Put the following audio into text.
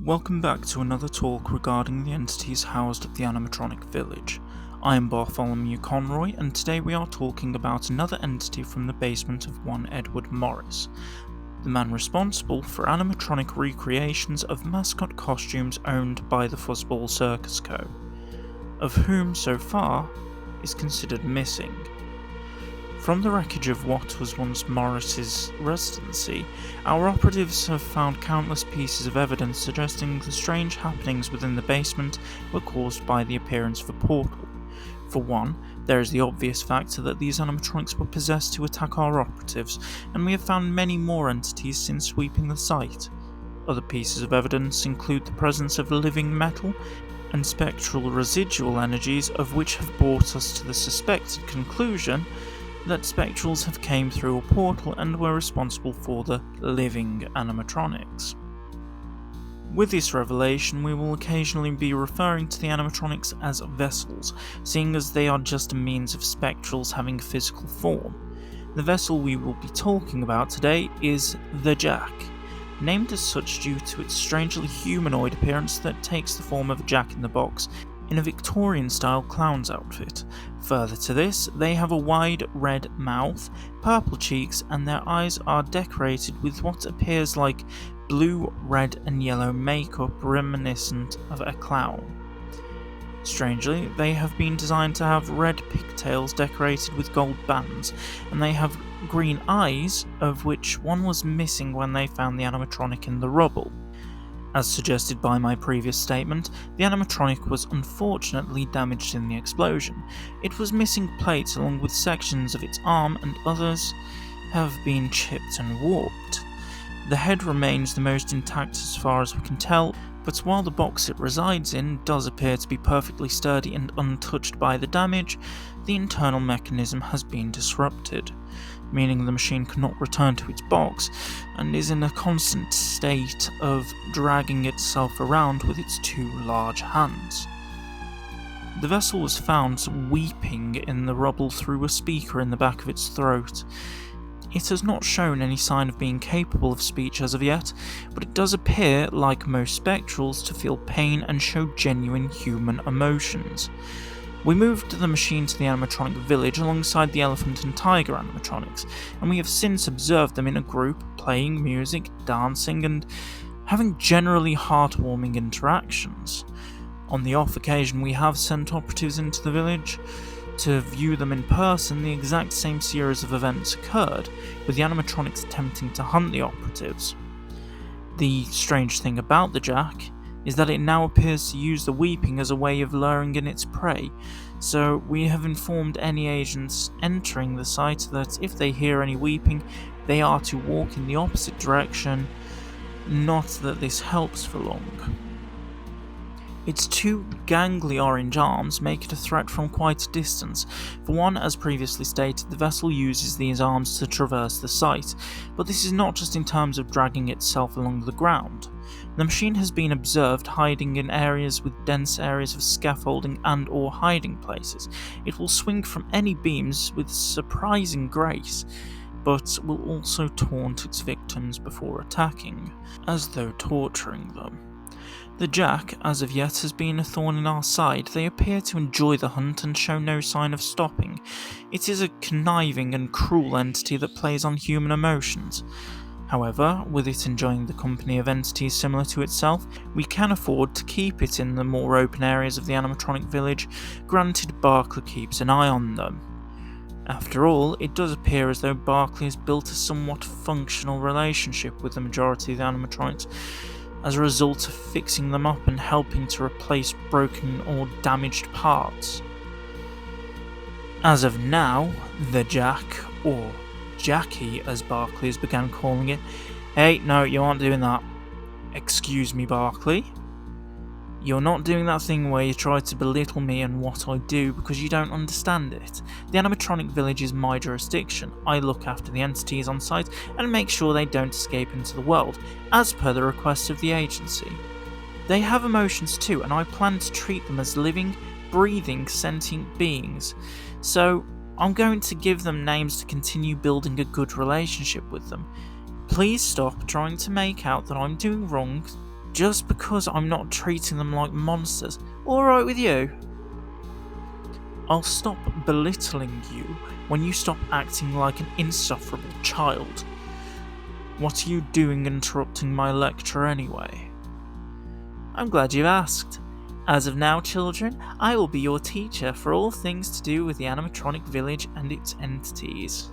Welcome back to another talk regarding the entities housed at the animatronic village. I am Bartholomew Conroy, and today we are talking about another entity from the basement of one Edward Morris, the man responsible for animatronic recreations of mascot costumes owned by the Fuzzball Circus Co., of whom so far is considered missing. From the wreckage of what was once Morris's residency, our operatives have found countless pieces of evidence suggesting the strange happenings within the basement were caused by the appearance of a portal. For one, there is the obvious factor that these animatronics were possessed to attack our operatives, and we have found many more entities since sweeping the site. Other pieces of evidence include the presence of living metal and spectral residual energies, of which have brought us to the suspected conclusion that spectrals have came through a portal and were responsible for the living animatronics. With this revelation, we will occasionally be referring to the animatronics as vessels, seeing as they are just a means of spectrals having a physical form. The vessel we will be talking about today is the Jack, named as such due to its strangely humanoid appearance that takes the form of a Jack-in-the-Box in a Victorian-style clown's outfit. Further to this, they have a wide red mouth, purple cheeks, and their eyes are decorated with what appears like blue, red, and yellow makeup reminiscent of a clown. Strangely, they have been designed to have red pigtails decorated with gold bands, and they have green eyes, of which one was missing when they found the animatronic in the rubble. As suggested by my previous statement, the animatronic was unfortunately damaged in the explosion. It was missing plates along with sections of its arm, and others have been chipped and warped. The head remains the most intact as far as we can tell, but while the box it resides in does appear to be perfectly sturdy and untouched by the damage, the internal mechanism has been disrupted, meaning the machine cannot return to its box and is in a constant state of dragging itself around with its two large hands. The vessel was found weeping in the rubble through a speaker in the back of its throat. It has not shown any sign of being capable of speech as of yet, but it does appear, like most spectrals, to feel pain and show genuine human emotions. We moved the machine to the animatronic village alongside the elephant and tiger animatronics, and we have since observed them in a group, playing music, dancing, and having generally heartwarming interactions. On the off occasion we have sent operatives into the village to view them in person. The exact same series of events occurred, with the animatronics attempting to hunt the operatives. The strange thing about the Jack is that it now appears to use the weeping as a way of luring in its prey, so we have informed any agents entering the site that if they hear any weeping, they are to walk in the opposite direction. Not that this helps for long. Its two gangly orange arms make it a threat from quite a distance. For one, as previously stated, the vessel uses these arms to traverse the site, but this is not just in terms of dragging itself along the ground. The machine has been observed hiding in areas with dense areas of scaffolding and or hiding places. It will swing from any beams with surprising grace, but will also taunt its victims before attacking, as though torturing them. The Jack, as of yet, has been a thorn in our side. They appear to enjoy the hunt and show no sign of stopping. It is a conniving and cruel entity that plays on human emotions. However, with it enjoying the company of entities similar to itself, we can afford to keep it in the more open areas of the animatronic village, granted Barclay keeps an eye on them. After all, it does appear as though Barclay has built a somewhat functional relationship with the majority of the animatronics, as a result of fixing them up and helping to replace broken or damaged parts. As of now, the Jack, or Jackie as Barclay has begun calling it. Hey, no, you aren't doing that. Excuse me, Barclay. You're not doing that thing where you try to belittle me and what I do because you don't understand it. The animatronic village is my jurisdiction. I look after the entities on site and make sure they don't escape into the world, as per the request of the agency. They have emotions too, and I plan to treat them as living, breathing, sentient beings. So I'm going to give them names to continue building a good relationship with them. Please stop trying to make out that I'm doing wrong just because I'm not treating them like monsters. Alright with you? I'll stop belittling you when you stop acting like an insufferable child. What are you doing interrupting my lecture anyway? I'm glad you asked. As of now, children, I will be your teacher for all things to do with the animatronic village and its entities.